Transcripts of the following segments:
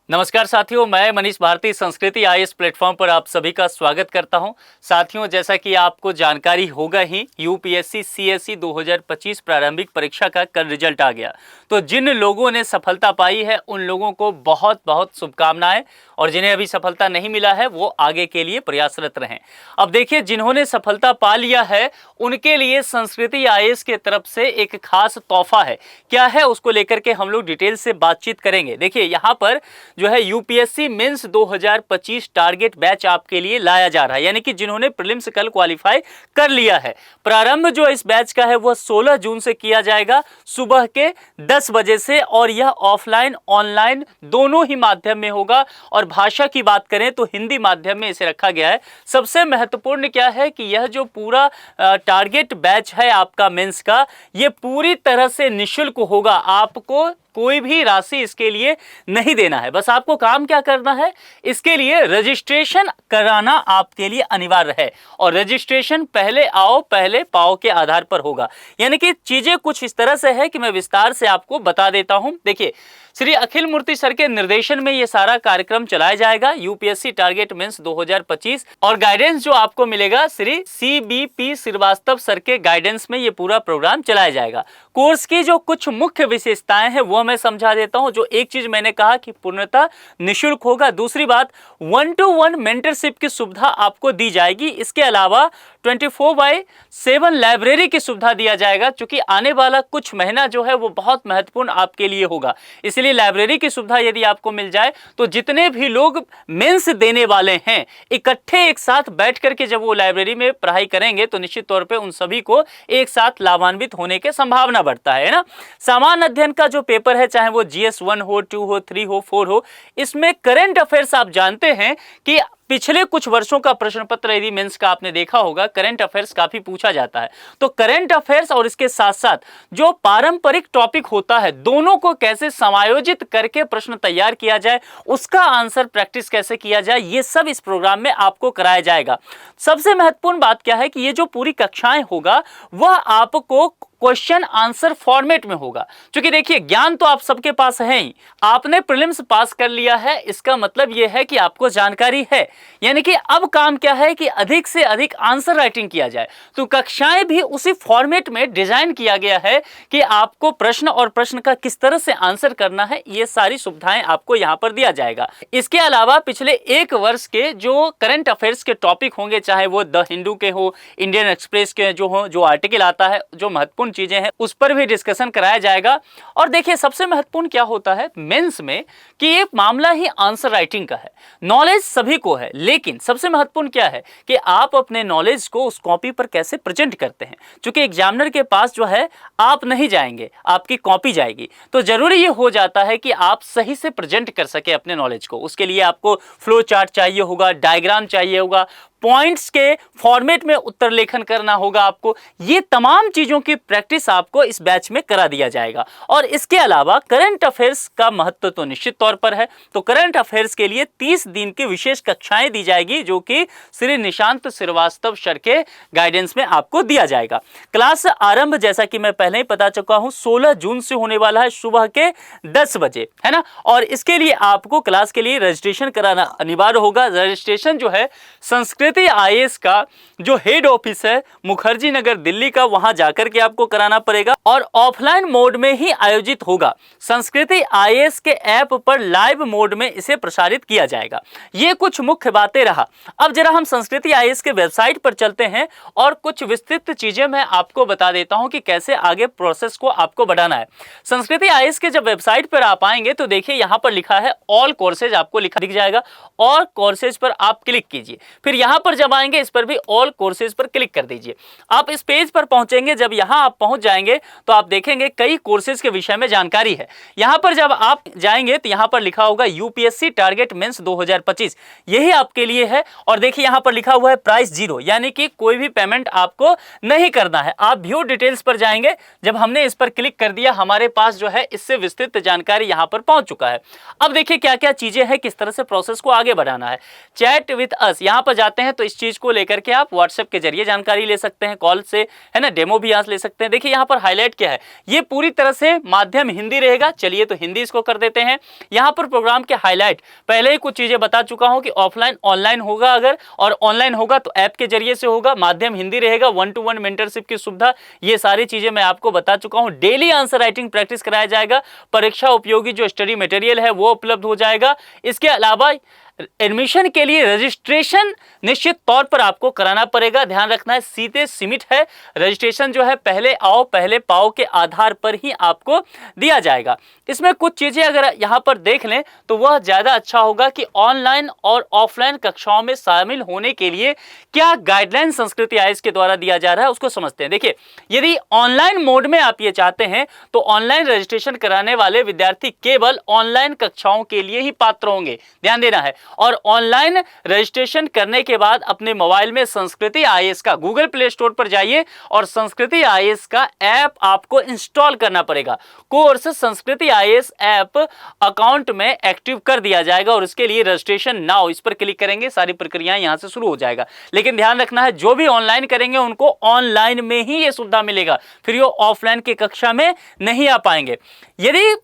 नमस्कार साथियों, मैं मनीष भारती संस्कृति आईएएस प्लेटफॉर्म पर आप सभी का स्वागत करता हूं। साथियों, जैसा कि आपको जानकारी होगा ही, यूपीएससी सीएसई 2025 प्रारंभिक परीक्षा का कल रिजल्ट आ गया। तो जिन लोगों ने सफलता पाई है उन लोगों को बहुत बहुत शुभकामनाएं, और जिन्हें अभी सफलता नहीं मिला है वो आगे के लिए प्रयासरत रहें। अब देखिए, जिन्होंने सफलता पा लिया है उनके लिए संस्कृति आईएएस के तरफ से एक खास तोहफा है। क्या है उसको लेकर के हम लोग डिटेल से बातचीत करेंगे। देखिए, यहाँ पर जो है यूपीएससी मेंस 2025 टारगेट बैच आपके लिए लाया जा रहा है, यानी कि जिन्होंने प्रीलिम्स कल क्वालिफाई कर लिया है। प्रारंभ जो इस बैच का है वह 16 जून से किया जाएगा, सुबह के 10 बजे से, और यह ऑफलाइन ऑनलाइन दोनों ही माध्यम में होगा। और भाषा की बात करें तो हिंदी माध्यम में इसे रखा गया है। सबसे महत्वपूर्ण क्या है कि यह जो पूरा टारगेट बैच है आपका मेंस का, यह पूरी तरह से निःशुल्क होगा। आपको कोई भी राशि इसके लिए नहीं देना है। बस आपको काम क्या करना है, इसके लिए रजिस्ट्रेशन कराना आपके लिए अनिवार्य है। और रजिस्ट्रेशन पहले आओ पहले पाओ के आधार पर होगा। यानी कि चीजें कुछ इस तरह से है कि मैं विस्तार से आपको बता देता हूं। देखिए, श्री अखिल मूर्ति सर के निर्देशन में यह सारा कार्यक्रम चलाया जाएगा, यूपीएससी टारगेट मेंस 2025, और गाइडेंस जो आपको मिलेगा श्री सीबीपी श्रीवास्तव सर के गाइडेंस में यह पूरा प्रोग्राम चलाया जाएगा। कोर्स की जो कुछ मुख्य विशेषताएं हैं वो मैं समझा देता हूं। जो एक चीज मैंने कहा कि पूर्णतः निःशुल्क होगा। दूसरी बात, 1-to-1 मेंटरशिप की सुविधा आपको दी जाएगी। इसके अलावा 24/7 लाइब्रेरी की सुविधा दिया जाएगा, क्योंकि आने वाला कुछ महीना जो है वो बहुत महत्वपूर्ण आपके लिए होगा। इसलिए लाइब्रेरी की सुविधा यदि आपको मिल जाए तो जितने भी लोग मेंस देने वाले हैं, इकट्ठे एक साथ बैठ करके जब वो लाइब्रेरी में पढ़ाई करेंगे तो निश्चित तौर पे उन सभी को एक साथ लाभान्वित होने की संभावना बढ़ता है ना। सामान्य अध्ययन का जो पेपर है, चाहे वो जीएस 1 हो, 2 हो, 3 हो, 4 हो, इसमें करंट अफेयर्स आप जानते हैं कि पिछले कुछ वर्षों का प्रश्न पत्र यदि मेंस का आपने देखा होगा, करंट अफेयर्स काफी पूछा जाता है। तो करंट अफेयर्स और इसके साथ साथ जो पारंपरिक टॉपिक होता है, दोनों को कैसे समायोजित करके प्रश्न तैयार किया जाए, उसका आंसर प्रैक्टिस कैसे किया जाए, ये सब इस प्रोग्राम में आपको कराया जाएगा। सबसे महत्वपूर्ण बात क्या है कि ये जो पूरी कक्षाएं होगा वह आपको क्वेश्चन आंसर फॉर्मेट में होगा। क्योंकि देखिए, ज्ञान तो आप सबके पास है ही, आपने प्रीलिम्स पास कर लिया है, इसका मतलब यह है कि आपको जानकारी है। यानी कि अब काम क्या है कि अधिक से अधिक आंसर राइटिंग किया जाए। तो कक्षाएं भी उसी फॉर्मेट में डिजाइन किया गया है कि आपको प्रश्न और प्रश्न का किस तरह से आंसर करना है, ये सारी सुविधाएं आपको यहां पर दिया जाएगा। इसके अलावा पिछले एक वर्ष के जो करंट अफेयर्स के टॉपिक होंगे, चाहे वो द हिंदू के हो, इंडियन एक्सप्रेस के जो हो, जो आर्टिकल आता है, जो महत्वपूर्ण चीजें हैं उस पर भी डिस्कशन कराया जाएगा। और देखिए, सबसे महत्वपूर्ण क्या होता है मेंस में कि ये मामला ही आंसर राइटिंग का है। नॉलेज सभी को है, लेकिन सबसे महत्वपूर्ण क्या है कि आप अपने नॉलेज को उस कॉपी पर कैसे प्रेजेंट करते हैं। क्योंकि एग्जामिनर के पास जो है आप नहीं जाएंगे, आपकी कॉपी जाएगी। तो जरूरी ये हो जाता है कि आप सही से प्रेजेंट कर सके अपने नॉलेज को। उसके लिए आपको फ्लो चार्ट चाहिए होगा, डायग्राम चाहिए होगा, पॉइंट्स के फॉर्मेट में उत्तर लेखन करना होगा आपको। ये तमाम चीजों की प्रैक्टिस आपको इस बैच में करा दिया जाएगा। और इसके अलावा करंट अफेयर्स का महत्व तो निश्चित तौर पर है। तो करंट अफेयर्स के लिए 30 दिन की विशेष कक्षाएं दी जाएगी, जो कि श्री निशांत श्रीवास्तव सर के गाइडेंस में आपको दिया जाएगा। क्लास आरंभ, जैसा कि मैं पहले ही बता चुका हूं, 16 जून से होने वाला है, सुबह के 10 बजे, है ना। और इसके लिए आपको क्लास के लिए रजिस्ट्रेशन कराना अनिवार्य होगा। रजिस्ट्रेशन जो है संस्कृति आईएएस का जो हेड ऑफिस है मुखर्जी नगर दिल्ली का, वहां जाकर के आपको कराना पड़ेगा, और ऑफलाइन मोड में ही आयोजित होगा। संस्कृति आईएएस के ऐप पर लाइव मोड में इसे प्रसारित किया जाएगा। ये कुछ मुख्य बातें रहा। अब जरा हम संस्कृति आईएएस के वेबसाइट पर चलते हैं और कुछ विस्तृत चीजें मैं आपको बता देता हूं कि कैसे आगे प्रोसेस को आपको बढ़ाना है। संस्कृति आईएएस के जब वेबसाइट पर आप आएंगे तो देखिए, यहां पर लिखा है ऑल कोर्सेज, आपको लिखा दिख जाएगा। ऑल कोर्सेज पर आप क्लिक कीजिए। फिर यहां पर जब आएंगे इस पर भी ऑल कोर्सेज पर क्लिक कर दीजिए। आप इस पेज पर पहुंचेंगे। जब यहां आप पहुंच जाएंगे तो आप देखेंगे कई कोर्सेज के विषय में जानकारी है। यहां पर जब आप जाएंगे तो यहां पर लिखा होगा यूपीएससी टारगेट मेंस 2025, यही आपके लिए है। और देखिए, यहां पर लिखा हुआ है प्राइस 0, यानी कि कोई भी पेमेंट आपको नहीं करना है। आप व्यू डिटेल्स पर जाएंगे। जब हमने इस पर क्लिक कर दिया, हमारे पास जो है इससे विस्तृत जानकारी यहां पर पहुंच चुका है। अब देखिए क्या क्या चीजें हैं, किस तरह से प्रोसेस को आगे बढ़ाना है। चैट विद अस, यहां पर जाते हैं हैं तो इस चीज को लेकर के आप व्हाट्सएप के जरिए जानकारी ले सकते हैं, कॉल से, है ना, डेमो भी यहाँ से ले सकते हैं। देखिए यहाँ पर हाईलाइट क्या है, ये पूरी तरह से माध्यम हिंदी रहेगा। चलिए तो हिंदी इसको कर देते हैं। यहाँ पर प्रोग्राम के हाईलाइट पहले ही कुछ चीजें बता चुका हूं कि ऑफलाइन ऑनलाइन होगा, अगर और ऑनलाइन होगा तो ऐप के जरिए से होगा, माध्यम हिंदी रहेगा, 1-to-1 मेंटरशिप की सुविधा, ये सारी चीजें मैं आपको बता चुका हूं। डेली आंसर राइटिंग प्रैक्टिस कराया जाएगा, परीक्षा उपयोगी जो स्टडी मटेरियल है वो उपलब्ध हो जाएगा। इसके अलावा एडमिशन के लिए रजिस्ट्रेशन निश्चित तौर पर आपको कराना पड़ेगा। ध्यान रखना है, सीधे सीमित है रजिस्ट्रेशन जो है, पहले आओ पहले पाओ के आधार पर ही आपको दिया जाएगा। इसमें कुछ चीजें अगर यहां पर देख लें तो वह ज्यादा अच्छा होगा कि ऑनलाइन और ऑफलाइन कक्षाओं में शामिल होने के लिए क्या गाइडलाइन संस्कृति आईएएस के द्वारा दिया जा रहा है उसको समझते हैं। देखिए, यदि ऑनलाइन मोड में आप ये चाहते हैं तो ऑनलाइन रजिस्ट्रेशन कराने वाले विद्यार्थी केवल ऑनलाइन कक्षाओं के लिए ही पात्र होंगे, ध्यान देना है। और ऑनलाइन रजिस्ट्रेशन करने के बाद अपने मोबाइल में संस्कृति आईएएस का गूगल प्ले स्टोर पर जाइए और संस्कृति आईएएस का ऐप आपको इंस्टॉल करना पड़ेगा। कोर्स संस्कृति आईएएस ऐप अकाउंट में एक्टिव कर दिया जाएगा और इसके लिए रजिस्ट्रेशन नाउ इस पर क्लिक करेंगे, सारी प्रक्रियाएं यहां से शुरू हो जाएगा। लेकिन ध्यान रखना है, जो भी ऑनलाइन करेंगे उनको ऑनलाइन में ही यह सुविधा मिलेगा, फिर वो ऑफलाइन की कक्षा में नहीं आ पाएंगे। यदि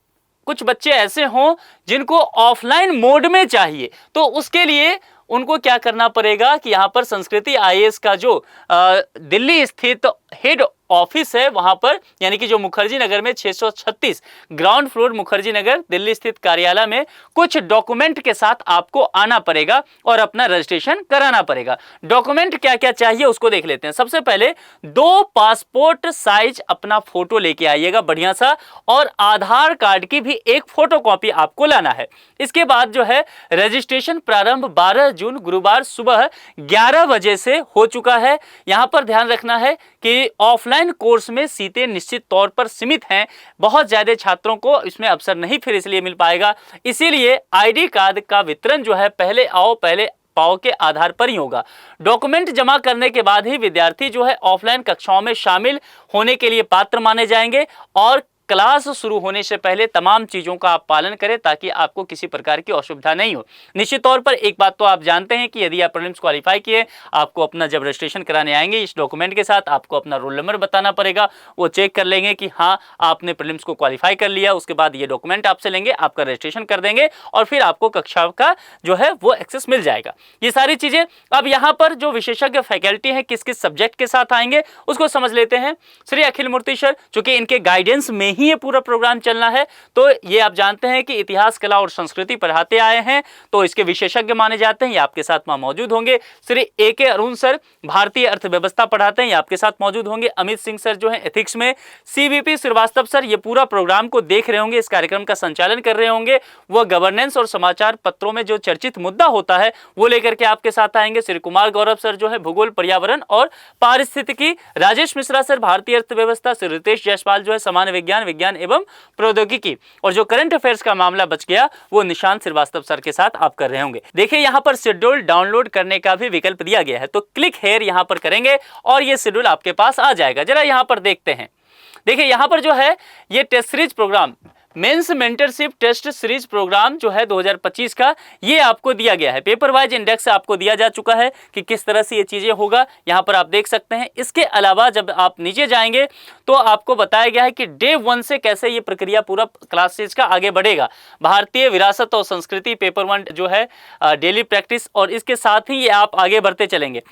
कुछ बच्चे ऐसे हों जिनको ऑफलाइन मोड में चाहिए तो उसके लिए उनको क्या करना पड़ेगा कि यहां पर संस्कृति आईएएस का जो दिल्ली स्थित हेड ऑफिस है वहां पर, यानी कि जो मुखर्जी नगर में 636 ग्राउंड फ्लोर मुखर्जी नगर दिल्ली स्थित कार्यालय में कुछ डॉक्यूमेंट के साथ आपको आना पड़ेगा और अपना रजिस्ट्रेशन कराना पड़ेगा। डॉक्यूमेंट क्या क्या चाहिए उसको देख लेते हैं। सबसे पहले 2 पासपोर्ट साइज अपना फोटो लेके आइएगा बढ़िया सा, और आधार कार्ड की भी एक फोटोकॉपी आपको लाना है। इसके बाद जो है रजिस्ट्रेशन प्रारंभ 12 जून गुरुवार सुबह 11 बजे से हो चुका है। यहां पर ध्यान रखना है कि ऑफलाइन कोर्स में सीटें निश्चित तौर पर सीमित हैं, बहुत ज्यादा छात्रों को इसमें अवसर नहीं फिर इसलिए मिल पाएगा। इसीलिए आईडी कार्ड का वितरण जो है पहले आओ पहले पाओ के आधार पर ही होगा। डॉक्यूमेंट जमा करने के बाद ही विद्यार्थी जो है ऑफलाइन कक्षाओं में शामिल होने के लिए पात्र माने जाएंगे और क्लास शुरू होने से पहले तमाम चीजों का आप पालन करें ताकि आपको किसी प्रकार की असुविधा नहीं हो। निश्चित तौर पर एक बात तो आप जानते हैं कि यदि आप प्रीलिम्स क्वालिफाई किए, आपको अपना जब रजिस्ट्रेशन कराने आएंगे इस डॉक्यूमेंट के साथ आपको अपना रोल नंबर बताना पड़ेगा। वो चेक कर लेंगे कि हाँ आपने प्रीलिम्स को क्वालिफाई कर लिया, उसके बाद ये डॉक्यूमेंट आपसे लेंगे, आपका रजिस्ट्रेशन कर देंगे और फिर आपको कक्षा का जो है वो एक्सेस मिल जाएगा। ये सारी चीजें अब यहाँ पर जो विशेषज्ञ फैकल्टी है किस किस सब्जेक्ट के साथ आएंगे उसको समझ लेते हैं। श्री अखिल मूर्ति सर, चूंकि इनके गाइडेंस में ही ये पूरा प्रोग्राम चलना है, तो ये आप जानते हैं कि इतिहास कला और संस्कृति पढ़ाते आए हैं तो इसके विशेषज्ञ माने जाते हैं, ये आपके साथ मौजूद होंगे। श्री ए.के. अरुण सर भारतीय अर्थव्यवस्था पढ़ाते हैं, ये आपके साथ मौजूद होंगे। अमित सिंह सर जो है एथिक्स में, सीवीपी श्रीवास्तव सर ये पूरा प्रोग्राम को देख रहे होंगे, इस कार्यक्रम का संचालन कर रहे होंगे, वो गवर्नेंस और समाचार पत्रों में जो चर्चित मुद्दा होता है वो लेकर के आपके साथ आएंगे। श्री कुमार गौरव सर जो है भूगोल पर्यावरण और पारिस्थितिकी, राजेश मिश्रा सर भारतीय अर्थव्यवस्था, श्री रितेश जायसवाल जो है सामान्य विज्ञान विज्ञान एवं प्रौद्योगिकी, और जो करंट अफेयर्स का मामला बच गया वो निशांत श्रीवास्तव सर के साथ आप कर रहे होंगे। देखिए यहाँ पर शेड्यूल डाउनलोड करने का भी विकल्प दिया गया है, तो क्लिक हेयर यहाँ पर करेंगे और ये शेड्यूल आपके पास आ जाएगा। जरा यहाँ पर देखते हैं। देखिए यहाँ पर जो है ये test series program mains mentorship test series program जो है 2025 का ये आपको दिया गया है। पेपर वाइज इंडेक्स आपको दिया जा चुका है कि किस तरह से ये चीजें होगा, यहाँ पर आप देख सकते हैं। इसके अलावा जब आप नीचे जाएंगे तो आपको बताया गया है कि डे 1 से कैसे ये प्रक्रिया पूरा क्लासेज का आगे बढ़ेगा। भारतीय विरासत और संस्कृति पेपर 1 जो है डेली प्रैक्टिस, और इसके साथ ही ये आप आगे बढ़ते चलेंगे।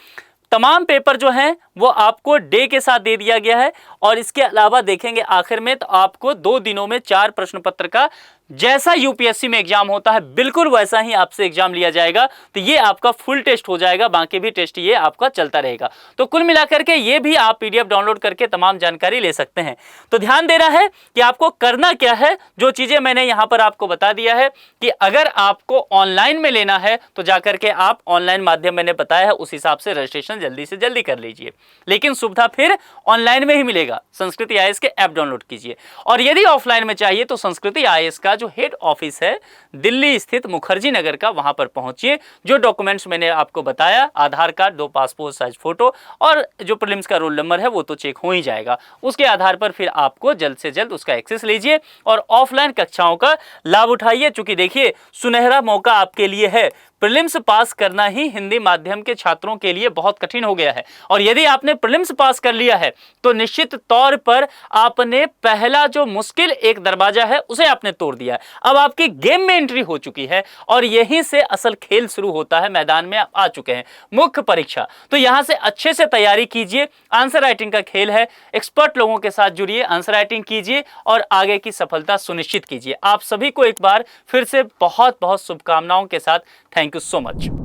तमाम पेपर जो हैं वो आपको डे के साथ दे दिया गया है, और इसके अलावा देखेंगे आखिर में तो आपको 2 दिनों में 4 प्रश्न पत्र का जैसा यूपीएससी में एग्जाम होता है बिल्कुल वैसा ही आपसे एग्जाम लिया जाएगा। तो ये आपका फुल टेस्ट हो जाएगा, बाकी भी टेस्ट ये आपका चलता रहेगा। तो कुल मिलाकर के ये भी आप पीडीएफ डाउनलोड करके तमाम जानकारी ले सकते हैं। तो ध्यान देना है कि आपको करना क्या है, जो चीजें मैंने यहाँ पर आपको बता दिया है कि अगर आपको ऑनलाइन में लेना है तो जाकर के आप ऑनलाइन माध्यम मैंने बताया है उस हिसाब से रजिस्ट्रेशन जल्दी से जल्दी कर लीजिए, लेकिन सुविधा फिर ऑनलाइन में ही मिलेगा। संस्कृति आईएएस के ऐप डाउनलोड कीजिए, और यदि ऑफलाइन में चाहिए तो संस्कृति आईएएस का जो हेड ऑफिस है दिल्ली स्थित मुखर्जी नगर का, वहां पर पहुंचिए। जो डॉक्यूमेंट्स मैंने आपको बताया, आधार कार्ड, 2 पासपोर्ट साइज फोटो और जो प्रीलिम्स का रोल नंबर है वो तो चेक हो ही जाएगा। उसके आधार पर फिर आपको जल्द से जल्द उसका एक्सेस लीजिए और ऑफलाइन कक्षाओं का लाभ उठाइए। चूंकि देखिए सुनहरा मौका आपके लिए है, प्रीलिम्स पास करना ही हिंदी माध्यम के छात्रों के लिए बहुत कठिन हो गया है। और यदि आपने प्रीलिम्स पास कर लिया है तो निश्चित तौर पर आपने पहला जो मुश्किल एक दरवाजा है उसे आपने तोड़ दिया है। अब आपकी गेम में एंट्री हो चुकी है और यहीं से असल खेल शुरू होता है। मैदान में आप आ चुके हैं, मुख्य परीक्षा। तो यहां से अच्छे से तैयारी कीजिए। आंसर राइटिंग का खेल है, एक्सपर्ट लोगों के साथ जुड़िए, आंसर राइटिंग कीजिए और आगे की सफलता सुनिश्चित कीजिए। आप सभी को एक बार फिर से बहुत बहुत शुभकामनाओं के साथ थैंक यू सो मच।